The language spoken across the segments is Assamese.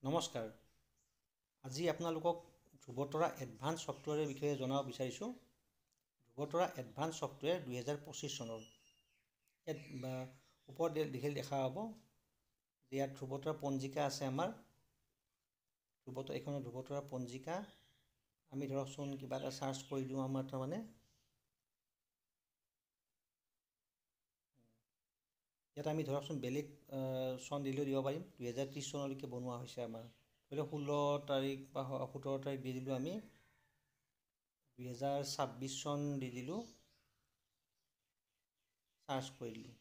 নমস্কাৰ। আজি আপোনালোকক ধ্ৰুৱতৰা এডভান্স ছফ্টৱেৰৰ বিষয়ে জনাব বিচাৰিছোঁ। ধ্ৰুৱতৰা এডভান্স ছফ্টৱেৰ 2025 চনৰ ইয়াত ওপৰত দেখা হ'ব যে ইয়াত ধ্ৰুৱতৰা পঞ্জিকা আছে। আমাৰ এইখনৰ ধ্ৰুৱতৰা পঞ্জিকা আমি ধৰকচোন কিবা এটা চাৰ্চ কৰি দিওঁ। আমাৰ তাৰমানে ইয়াত আমি ধৰকচোন বেলেগ চন দিলেও দিব পাৰিম। 2030 চনলৈকে বনোৱা হৈছে। আমাৰ ধৰি লওক 16 তাৰিখ বা 17 তাৰিখ দি দিলোঁ। আমি 2026 চন দি দিলোঁ, চাৰ্চ কৰি দিলোঁ।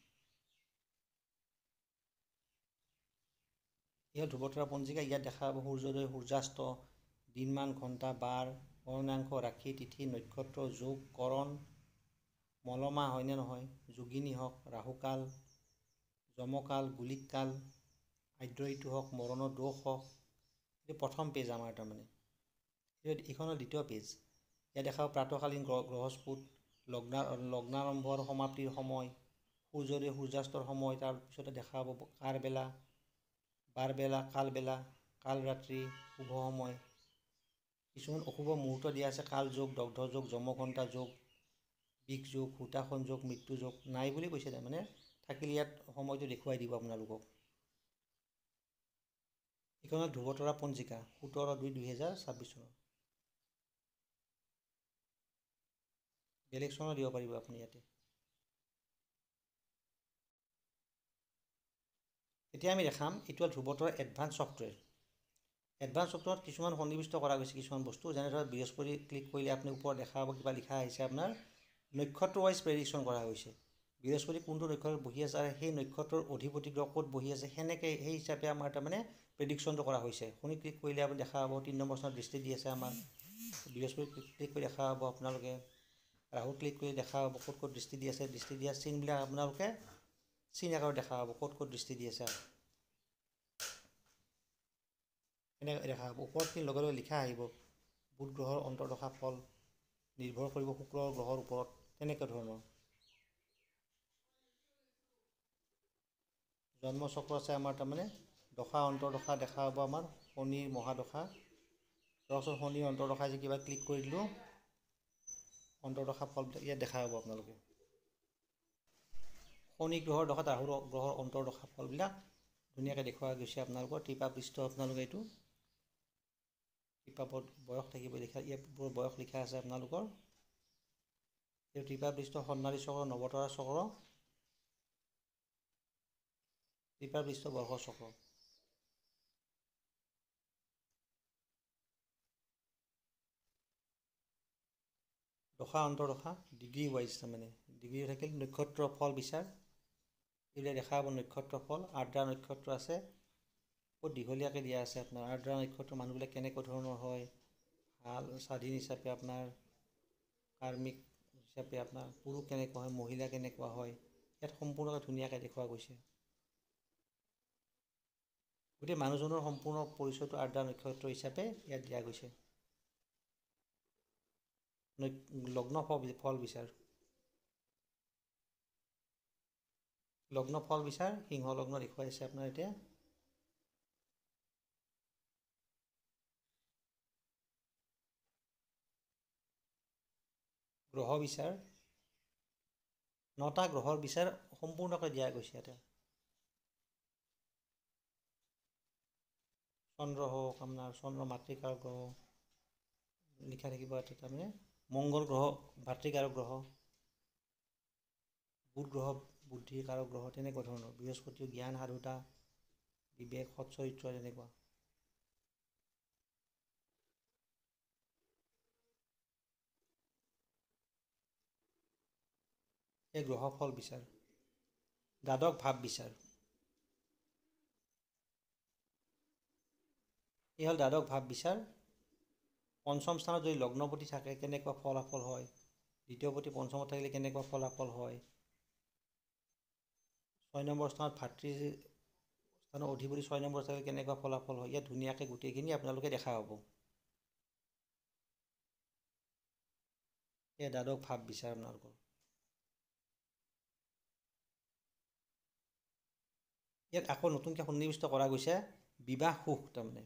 ইয়াত ধ্ৰুৱতৰা পঞ্জিকা ইয়াত দেখা পাব সূৰ্যোদয়, সূৰ্যাস্ত, দিনমান, ঘণ্টা, বাৰ, গণনাংশ, ৰাশি, তিথি, নক্ষত্ৰ, যোগ, কৰণ, মলমাহ হয়নে নহয়, যোগিনী হওক, ৰাহুকাল, যমকাল, গুলিক কাল, আদ্য ঋতু হওক, মৰণৰ দোষ হওক। এইটো প্ৰথম পেজ আমাৰ তাৰমানে। এইখনৰ দ্বিতীয় পেজ। ইয়াত দেখাব প্ৰাতঃকালীন গ্ৰহস্ফুট, লগ্নাৰম্ভৰ সমাপ্তিৰ সময়, সূৰ্যোদয় সূৰ্যাস্তৰ সময়, তাৰপিছতে দেখা পাব কাৰবেলা, বাৰবেলা, কালবেলা, কালৰাত্ৰি, শুভ সময়। কিছুমান অশুভ মুহূৰ্ত দিয়া আছে। কালযোগ, দগ্ধ যোগ, যমঘণ্টা যোগ, বিষ যোগ, হুতাসন যোগ, মৃত্যু যোগ নাই বুলি কৈছে। তাৰমানে থাকিলে ইয়াত সময়টো দেখুৱাই দিব আপোনালোকক। এইখনত ধ্ৰুৱতৰা পঞ্জিকা 17/2/2026 চনৰ। বেলেগ চনৰ দিব পাৰিব আপুনি ইয়াতে। এতিয়া আমি দেখাম এইটো হ'ল ধ্ৰুৱতৰা এডভান্স ছফ্টৱেৰ। এডভান্স ছফ্টৱেৰত কিছুমান সন্নিৱিষ্ট কৰা গৈছে। কিছুমান বস্তু যেনে ধৰক বৃহস্পতি ক্লিক কৰিলে আপুনি ওপৰত দেখা পাব কিবা লিখা আহিছে। আপোনাৰ নক্ষত্ৰ ৱাইজ প্ৰেডিকশ্যন কৰা হৈছে। বৃহস্পতি কোনটো নক্ষত্ৰত বহি আছে আৰু সেই নক্ষত্ৰৰ অধিপতি গ্ৰহ ক'ত বহি আছে, সেনেকৈ সেই হিচাপে আমাৰ তাৰমানে প্ৰেডিকশ্যনটো কৰা হৈছে। শনি ক্লিক কৰিলে আপুনি দেখা পাব 3 নম্বৰ স্থানত দৃষ্টি দি আছে। আমাৰ বৃহস্পতি ক্লিক কৰি দেখা পাব আপোনালোকে। ৰাহু ক্লিক কৰি দেখা পাব ক'ত ক'ত দৃষ্টি দি আছে। দৃষ্টি দিয়া চিনবিলাক আপোনালোকে চিন আকাৰত দেখা পাব ক'ত ক'ত দৃষ্টি দি আছে। এনেকৈ দেখা পাব। ওপৰত লগে লগে লিখা আহিব বুধ গ্ৰহৰ অন্তৰ্দশা ফল নিৰ্ভৰ কৰিব শুক্ৰ গ্ৰহৰ ওপৰত, তেনেকুৱা ধৰণৰ। জন্মচক্ৰ আছে আমাৰ তাৰমানে দশা অন্তৰ্দশা দেখা পাব। আমাৰ শনিৰ মহাদশা ধৰকচোন, শনিৰ অন্তৰ্দশা যে কিবা ক্লিক কৰি দিলোঁ, অন্তৰ্দশা ফল ইয়াত দেখা পাব আপোনালোকে। শনি গ্ৰহৰ দশাত ৰাহু গ্ৰহৰ অন্তৰ্দশা ফলবিলাক ধুনীয়াকৈ দেখুওৱা গৈছে আপোনালোকৰ। টিপা পৃষ্ঠ আপোনালোকে এইটো টিপাপত বয়স থাকিব লিখা, ইয়াত বয়স লিখা আছে আপোনালোকৰ। এই টিপা পৃষ্ঠ সন্নালী চক্ৰ, নৱতৰা চক্ৰ, টিপা পৃষ্ঠ বৰ্ষ চক্ৰ। দশা অন্তৰ্দশা ডিগ্ৰী ৱাইজ তাৰমানে ডিগ্ৰী থাকিল। নক্ষত্ৰ ফল বিচাৰ এইবিলাক দেখা পাব। নক্ষত্ৰ ফল আৰ্দ্ৰা নক্ষত্ৰ আছে, বহুত দীঘলীয়াকৈ দিয়া আছে। আপোনাৰ আৰ্দ্ৰা নক্ষত্ৰৰ মানুহবিলাক কেনেকুৱা ধৰণৰ হয়, ভাল স্বাধীন হিচাপে আপোনাৰ কাৰ্মিক হিচাপে আপোনাৰ পুৰুষ কেনেকুৱা হয়, মহিলা কেনেকুৱা হয়, ইয়াত সম্পূৰ্ণকৈ ধুনীয়াকৈ দেখুওৱা গৈছে। গোটেই মানুহজনৰ সম্পূৰ্ণ পৰিচয়টো আৰ্দ্ৰা নক্ষত্ৰ হিচাপে ইয়াত দিয়া গৈছে। লগ্ন ফল বিচাৰ, লগ্ন ফল বিচাৰ সিংহ লগ্ন দেখুৱাইছে আপোনাৰ এতিয়া। গ্ৰহ বিচাৰ 9টা গ্ৰহৰ বিচাৰ সম্পূৰ্ণকৈ দিয়া গৈছে ইয়াতে। চন্দ্ৰ হওক, আপোনাৰ চন্দ্ৰ মাতৃকাৰ গ্ৰহ লিখা থাকিব ইয়াতে। তাৰমানে মংগল গ্ৰহ ভাতৃকাৰক গ্ৰহ, বুধ গ্ৰহ বুদ্ধিৰ কাৰক গ্ৰহ, তেনেকুৱা ধৰণৰ। বৃহস্পতি জ্ঞান, সাধুতা, বিবেক, সৎ চৰিত্ৰ, তেনেকুৱা। এই গ্ৰহ ফল বিচাৰ। দ্বাদশ ভাৱ বিচাৰ, এই হ'ল দ্বাদশ ভাৱ বিচাৰ। পঞ্চম স্থানত যদি লগ্নপতি থাকে কেনেকুৱা ফলাফল হয়, দ্বিতীয়পতি পঞ্চমত থাকিলে কেনেকুৱা ফলাফল হয়, 6 নম্বৰ স্থানত ভাতৃ স্থানৰ অধিপতি 6 নম্বৰ থাকিলে কেনেকুৱা ফলাফল হয়, ইয়াত ধুনীয়াকৈ গোটেইখিনি আপোনালোকে দেখা পাব। এয়া দ্বাদশ ভাৱ বিচাৰ আপোনালোকৰ। ইয়াত আকৌ নতুনকৈ সন্নিৱিষ্ট কৰা গৈছে বিবাহ সুখ। তাৰমানে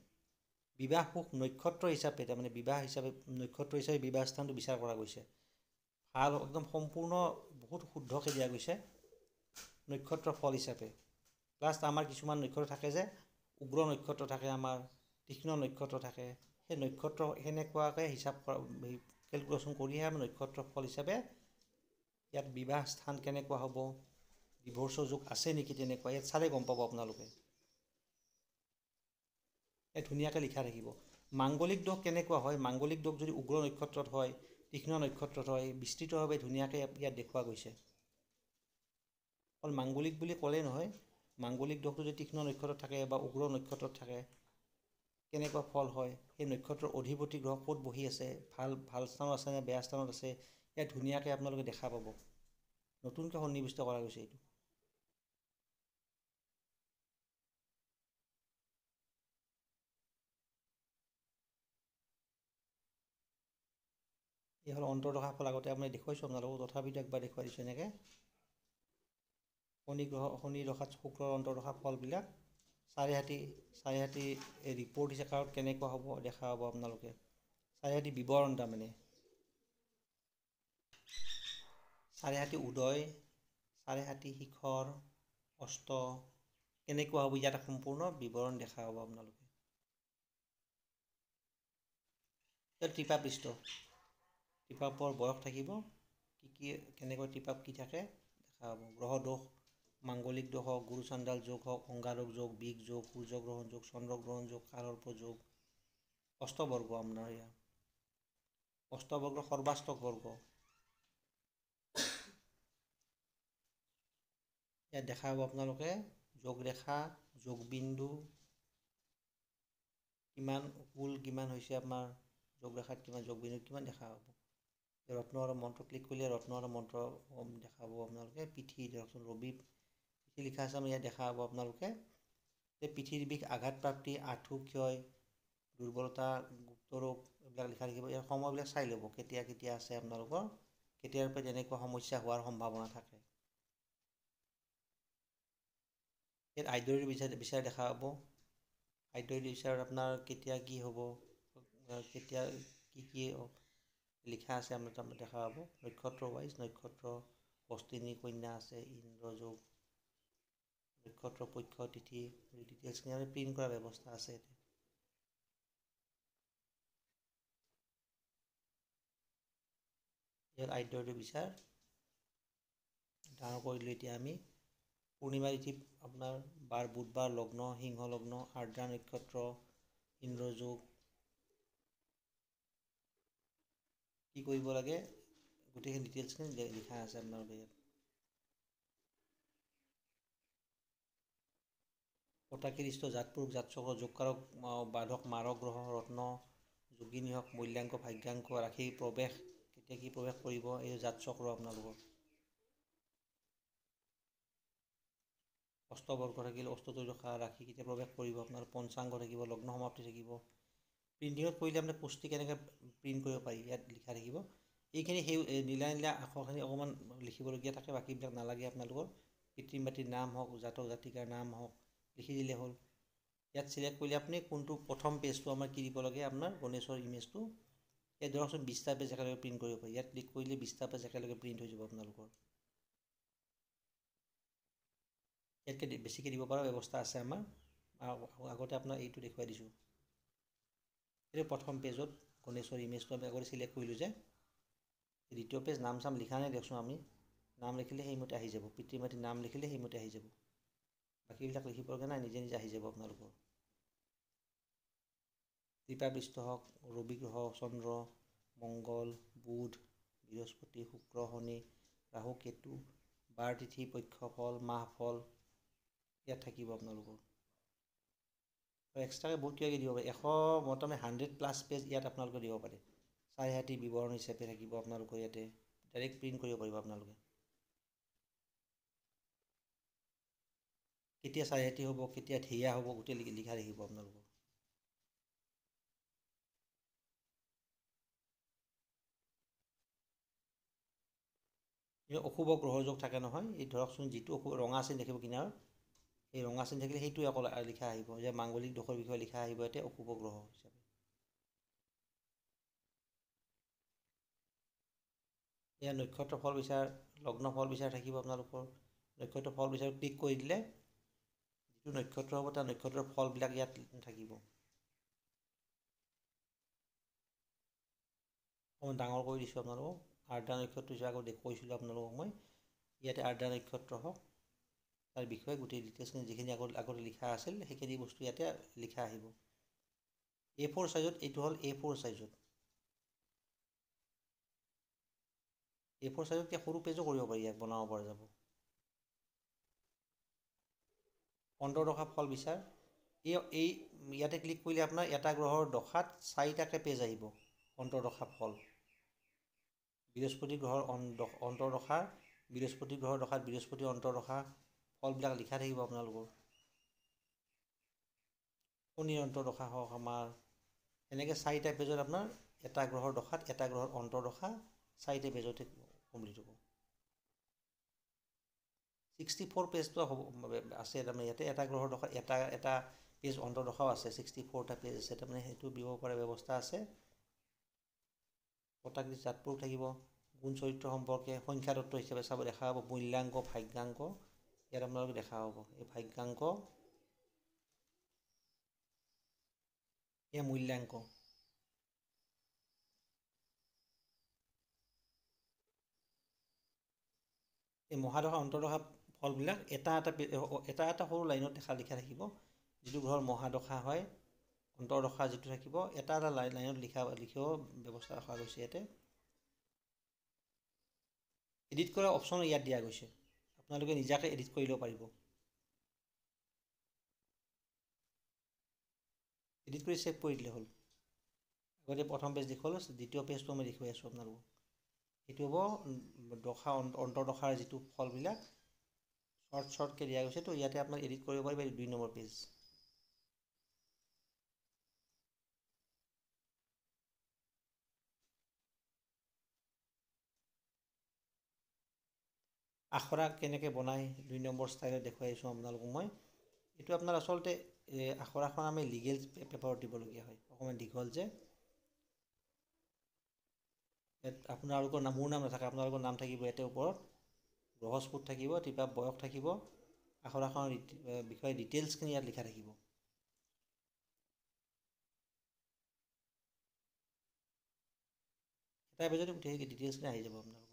বিবাহ সুখ নক্ষত্ৰ হিচাপে তাৰমানে বিবাহ হিচাপে নক্ষত্ৰ হিচাপে বিবাহ স্থানটো বিচাৰ কৰা গৈছে। ভাল একদম সম্পূৰ্ণ বহুত শুদ্ধকৈ দিয়া গৈছে নক্ষত্ৰ ফল হিচাপে। প্লাছ আমাৰ কিছুমান নক্ষত্ৰ থাকে যে উগ্ৰ নক্ষত্ৰ থাকে, আমাৰ তীক্ষ্ণ নক্ষত্ৰ থাকে, সেই নক্ষত্ৰ সেনেকুৱাকৈ হিচাপ কৰা কেলকুলেশ্যন কৰিহে আমি নক্ষত্ৰ ফল হিচাপে ইয়াত বিবাহ স্থান কেনেকুৱা হ'ব, ডিভৰ্চৰ যোগ আছে নেকি তেনেকুৱা ইয়াত চালে গম পাব আপোনালোকে। ইয়াত ধুনীয়াকৈ লিখা থাকিব মাংগলিক দোষ কেনেকুৱা হয়। মাংগলিক দোষ যদি উগ্ৰ নক্ষত্ৰত হয়, তীক্ষ্ণ নক্ষত্ৰত হয়, বিস্তৃতভাৱে ধুনীয়াকৈ ইয়াত দেখুওৱা গৈছে। অকল মাংগলিক বুলি ক'লেই নহয়, মাংগলিক দোষটো যদি তীক্ষ্ণ নক্ষত্ৰত থাকে বা উগ্ৰ নক্ষত্ৰত থাকে কেনেকুৱা ফল হয়, সেই নক্ষত্ৰৰ অধিপতি গ্ৰহ ক'ত বহি আছে, ভাল স্থানত আছে নে বেয়া স্থানত আছে, ইয়াত ধুনীয়াকৈ আপোনালোকে দেখা পাব। নতুনকৈ সন্নিৱিষ্ট কৰা গৈছে এইটো। এই হ'ল অন্তৰ্দশা ফল। আগতে আপুনি দেখুৱাইছোঁ আপোনালোকক, তথাপিতো একবাৰ দেখুৱাই দিছোঁ এনেকৈ। শনি দশাত শুক্ৰৰ অন্তৰ্দশা ফলবিলাক চাৰিহাতী ৰিপৰ্ট হিচাপত কেনেকুৱা হ'ব দেখা হ'ব আপোনালোকে। চাৰিহাতী বিৱৰণ তাৰমানে চাৰিহাতী উদয়, চাৰিহাতী শিখৰ, অস্ত কেনেকুৱা হ'ব ইয়াত সম্পূৰ্ণ বিৱৰণ দেখা হ'ব আপোনালোকে। টিপাপৃষ্ঠ টিপাপৰ বয়স থাকিব, কি কেনেকৈ টিপাপ কি থাকে দেখা হ'ব। গ্ৰহ দোষ মাংগলিক দোষ হওক, গুৰু চাণ্ডাল যোগ হওক, অংগাৰক যোগ, বিষ যোগ, সূৰ্যগ্ৰহণ যোগ, চন্দ্ৰগ্ৰহণ যোগ, কালসৰ্প যোগ, অষ্টবৰ্গ আপোনাৰ ইয়াত অষ্টবৰ্গ সৰ্বাষ্টক বৰ্গ ইয়াত দেখা হ'ব আপোনালোকে। যোগৰেখা, যোগবিন্দু কিমান কুল কিমান হৈছে আপোনাৰ, যোগৰেখাত কিমান, যোগবিন্দুত কিমান দেখা হ'ব। ৰত্ন আৰু মন্ত্ৰ ক্লিক কৰিলে ৰত্ন আৰু মন্ত্ৰ দেখা পাব আপোনালোকে। পিঠি ধৰকচোন ৰবি পিঠি লিখা আছে ইয়াত দেখা পাব আপোনালোকে। যে পিঠিৰ বিষ, আঘাতপ্ৰাপ্তি, আঁঠু ক্ষয়, দুৰ্বলতা, গুপ্তৰোগ এইবিলাক লিখা থাকিব। ইয়াৰ সময়বিলাক চাই ল'ব কেতিয়া কেতিয়া আছে আপোনালোকৰ, কেতিয়াৰ পৰা তেনেকুৱা সমস্যা হোৱাৰ সম্ভাৱনা থাকে। ইয়াত আধ্যয়ৰ বিচাৰ দেখা পাব। আধ্যয়ৰ বিচাৰত আপোনাৰ কেতিয়া কি হ'ব, কেতিয়া কি লিখা আছে আপোনাৰ তাত দেখা পাব। নক্ষত্ৰ ৱাইজ নক্ষত্ৰ হস্তিনী কন্যা আছে, ইন্দ্ৰযোগ, নক্ষত্ৰ পক্ষ তিথি ডিটেইলছখিনি প্ৰিণ্ট কৰাৰ ব্যৱস্থা আছে ইয়াতে। ইয়াত আধ্যয়ৰ বিচাৰ ডাঙৰ কৰিলোঁ। এতিয়া আমি পূৰ্ণিমা তিথি আপোনাৰ বুধবাৰ লগ্ন, সিংহ লগ্ন, আৰ্দ্ৰা নক্ষত্ৰ, ইন্দ্ৰযোগ কি কৰিব লাগে গোটেইখিনি ডিটেইলছখিনি লিখা আছে আপোনালোকে ইয়াত। পটাকিৰিষ্ট, জাতপুৰুষ, জাতচক্ৰ, যোগকাৰক, বাধক, মাৰক গ্ৰহ, ৰত্ন, যোগিনী হওক, মূল্যাংক, ভাগ্যাংক, ৰাশি প্ৰৱেশ কেতিয়া কি প্ৰৱেশ কৰিব, এই জাতচক্ৰ আপোনালোকৰ। অষ্টবৰ্গ থাকিল, অষ্টত্ৰয়দশা ৰাশি কেতিয়া প্ৰৱেশ কৰিব আপোনাৰ, পঞ্চাংগ থাকিব, লগ্ন সমাপ্তি থাকিব। প্ৰিণ্টিঙত কৰিলে আপুনি পুষ্টি কেনেকৈ প্ৰিণ্ট কৰিব পাৰি ইয়াত লিখা থাকিব। এইখিনি সেই নীলা নীলা আখৰখিনি অকণমান লিখিবলগীয়া থাকে, বাকীবিলাক নালাগে আপোনালোকৰ। পিতৃ মাতৃৰ নাম হওক, জাতক জাতিকাৰ নাম হওক লিখি দিলে হ'ল। ইয়াত চিলেক্ট কৰিলে আপুনি কোনটো প্ৰথম পেজটো আমাৰ কি দিব লাগে, আপোনাৰ গণেশৰ ইমেজটো এই ধৰকচোন 20টা পেজ একেলগে প্ৰিণ্ট কৰিব পাৰি। ইয়াত ক্লিক কৰিলে 20টা পেজ একেলগে প্ৰিণ্ট হৈ যাব আপোনালোকৰ। ইয়াতকৈ বেছিকৈ দিব পৰা ব্যৱস্থা আছে আমাৰ। আগতে আপোনাক এইটো দেখুৱাই দিছোঁ। এইটো প্ৰথম পেজত গণেশৰ ইমেজটো আমি আগতে চিলেক্ট কৰিলোঁ যে, দ্বিতীয় পেজ নাম চাম লিখা নাই দিয়কচোন। আমি নাম লিখিলে সেইমতে আহি যাব, পিতৃ মাতৃৰ নাম লিখিলে সেইমতে আহি যাব। বাকীবিলাক লিখিবলগীয়া নাই, নিজে নিজে আহি যাব আপোনালোকৰ। টিপাপৃষ্ঠ হওক, ৰবি গ্ৰহ, চন্দ্ৰ, মংগল, বুধ, বৃহস্পতি, শুক্ৰ, শনি, ৰাহু, কেতু, বাৰ তিথি, পক্ষফল, মাহফল ইয়াত থাকিব আপোনালোকৰ। এক্সট্ৰাকৈ বহুত কিবা কিবি দিব পাৰে। মোটামুটি 100+ পেজ ইয়াত আপোনালোকে দিব পাৰে। চাৰিহাতী বিৱৰণ হিচাপে থাকিব আপোনালোকৰ ইয়াতে, ডাইৰেক্ট প্ৰিণ্ট কৰিব পাৰিব আপোনালোকে। কেতিয়া চাৰিহাতী হ'ব, কেতিয়া ঢেয়া হ'ব গোটেই লিখা থাকিব আপোনালোকৰ। অশুভ গ্ৰহযোগ থাকে নহয়, এই ধৰকচোন যিটো ৰঙা চিন দেখিব কিনাৰত, এই ৰঙা চিন থাকিলে সেইটোৱে অকল লিখা আহিব যে মাংগলিক দোষৰ বিষয়ে লিখা আহিব ইয়াতে অশুভ গ্ৰহ হিচাপে। ইয়াৰ নক্ষত্ৰ ফল বিচাৰ, লগ্ন ফল বিচাৰ থাকিব আপোনালোকৰ। নক্ষত্ৰ ফল বিচাৰ ক্লিক কৰি দিলে যিটো নক্ষত্ৰ হ'ব তাৰ নক্ষত্ৰৰ ফলবিলাক ইয়াত থাকিব। অকণমান ডাঙৰ কৰি দিছোঁ আপোনালোকক। আৰ্দ্ৰা নক্ষত্ৰ হিচাপে আগত কৈছিলোঁ আপোনালোকক মই। ইয়াতে আৰ্দ্ৰা নক্ষত্ৰ হওক তাৰ বিষয়ে গোটেই ডিটেইলছখিনি যিখিনি আগতে লিখা আছিল সেইখিনি বস্তু ইয়াতে লিখা আহিব। A4 চাইজত, এইটো হ'ল A4 চাইজত। A4 চাইজত এতিয়া সৰু পেজো কৰিব পাৰি, ইয়াক বনাব পৰা যাব। অন্তৰ্দশা ফল বিচাৰ, এই ইয়াতে ক্লিক কৰিলে আপোনাৰ এটা গ্ৰহৰ দশাত 4টাকৈ পেজ আহিব। অন্তৰ্দশা ফল, বৃহস্পতি গ্ৰহৰ অন্তৰ্দশাৰ, বৃহস্পতি গ্ৰহৰ দশাত বৃহস্পতি অন্তৰ্দশা ফলবিলাক লিখা থাকিব আপোনালোকৰ। শনিৰ অন্তৰ্দশা হওক আমাৰ, এনেকৈ 4টা পেজত আপোনাৰ এটা গ্ৰহৰ দশাত এটা গ্ৰহৰ অন্তৰ্দশা 4টা পেজতে কমপ্লিট হ'ব। 64 পেজটো হ'ব আছে তাৰমানে ইয়াতে এটা গ্ৰহৰ দশাত এটা পেজ অন্তৰ্দশাও আছে। 64টা পেজ আছে তাৰমানে সেইটো দিব পৰা ব্যৱস্থা আছে। পটাকৃতি জাতবোৰ থাকিব, গুণ চৰিত্ৰ সম্পৰ্কে সংখ্যা তত্ত্ব হিচাপে চাব দেখা হ'ব। মূল্যাংক, ভাগ্যাংক ইয়াত আপোনালোকে দেখা হ'ব। এই ভাগ্যাংক, এয়া মূল্যাংক। এই মহাদশা অন্তৰ্দশা ফলবিলাক এটা এটা সৰু লাইনত লিখা থাকিব। যিটো গ্ৰহৰ মহাদশা হয়, অন্তৰ্দশা যিটো থাকিব এটা লাইনত লিখিব ব্যৱস্থা ৰখা গৈছে ইয়াতে। এডিট কৰা অপশ্যন ইয়াত দিয়া গৈছে, আপোনালোকে নিজাকৈ এডিট কৰি ল'ব পাৰিব। এডিট কৰি ছেভ কৰি দিলে হ'ল। আগতে প্ৰথম পেজ দেখুৱালোঁ, দ্বিতীয় পেজটো মই দেখুৱাই আছোঁ আপোনালোকক। এইটো হ'ব দশা অন্তৰ্দশাৰ যিটো ফলবিলাক শ্বৰ্টকৈ দিয়া গৈছে, তো ইয়াতে আপোনাক এডিট কৰিব পাৰিব। 2 নম্বৰ পেজ। আখৰা কেনেকৈ বনায় 2 নম্বৰ ষ্টাইলত দেখুৱাই আছোঁ আপোনালোকক মই। এইটো আপোনাৰ আচলতে আখৰাখন আমি লিগেল পেপাৰত দিবলগীয়া হয়, অকণমান দীঘল যে। ইয়াত আপোনালোকৰ মোৰ নাম নাথাকে, আপোনালোকৰ নাম থাকিব ইয়াতে ওপৰত, গ্ৰহস্পতি থাকিব, তিপা বয়স থাকিব, আখৰাখনৰ বিষয়ে ডিটেইলছখিনি ইয়াত লিখা থাকিব। এটা পেজতে গোটেই ডিটেইলছখিনি আহি যাব আপোনালোকৰ।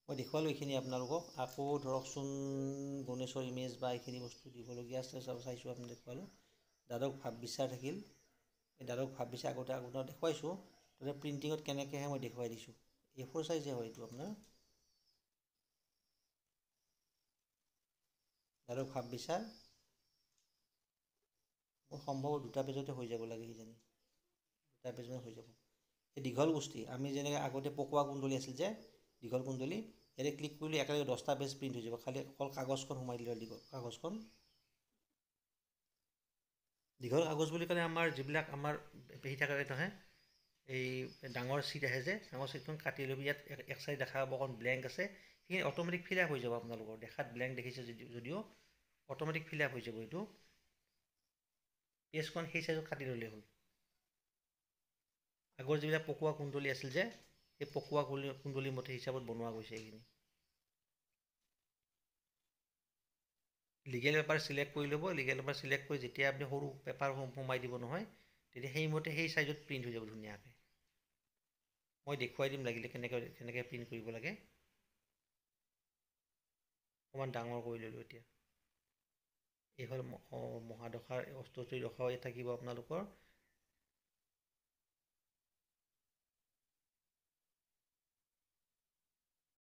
মই দেখুৱালোঁ এইখিনি আপোনালোকক। আকৌ ধৰকচোন গণেশৰ ইমেজ বা এইখিনি বস্তু দিবলগীয়া আছে, চব চাইছোঁ আপুনি দেখুৱালোঁ। দ্বাদশ ভাৱ বিচাৰ থাকিল, এই দ্বাদশ ভাৱ বিচাৰ আগতে আপোনাক দেখুৱাইছোঁ। তাতে প্ৰিণ্টিঙত কেনেকৈহে মই দেখুৱাই দিছোঁ। A4 চাইজে হয় এইটো আপোনাৰ। দ্বাদশ ভাৱ বিচাৰ মোৰ সম্ভৱ 2টা পেজতে হৈ যাব লাগে কিজানি, 2টা পেজতে হৈ যাব। এই দীঘল গোষ্ঠী, আমি যেনেকৈ আগতে পকোৱা কুণ্ডলী আছিল যে দীঘল কুণ্ডলী, ইয়াতে ক্লিক কৰিলে একেলগে 10টা পেজ প্ৰিণ্ট হৈ যাব। খালি অকল কাগজখন সোমাই দিলে দীঘল কাগজখন। দীঘল কাগজ বুলি ক'লে আমাৰ যিবিলাক আমাৰ পেহি থাকে নহয়, এই ডাঙৰ চিট আহে যে, ডাঙৰ চিটখন কাটি ল'বি। ইয়াত এক চাইড দেখা হ'ব অকণ ব্লেংক আছে, সেইখিনি অট'মেটিক ফিল আপ হৈ যাব আপোনালোকৰ। দেখাত ব্লেংক দেখিছে যদিও অট'মেটিক ফিল আপ হৈ যাব। এইটো পেজখন সেই চাইজত কাটি ল'লেই হ'ল। আগৰ যিবিলাক পকোৱা কুণ্ডলী আছিল যে, সেই পকোৱা কুণ্ডলী মতে হিচাপত বনোৱা গৈছে এইখিনি। লিগেল পেপাৰ চিলেক্ট কৰি ল'ব। লিগেল পেপাৰ চিলেক্ট কৰি যেতিয়া আপুনি সৰু পেপাৰ সোমাই দিব নহয়, তেতিয়া সেইমতে সেই চাইজত প্ৰিণ্ট হৈ যাব ধুনীয়াকৈ। মই দেখুৱাই দিম লাগিলে কেনেকৈ প্ৰিণ্ট কৰিব লাগে। অকণমান ডাঙৰ কৰি ল'লোঁ এতিয়া। এই হ'ল মহাদশাৰ 78 দশা থাকিব আপোনালোকৰ।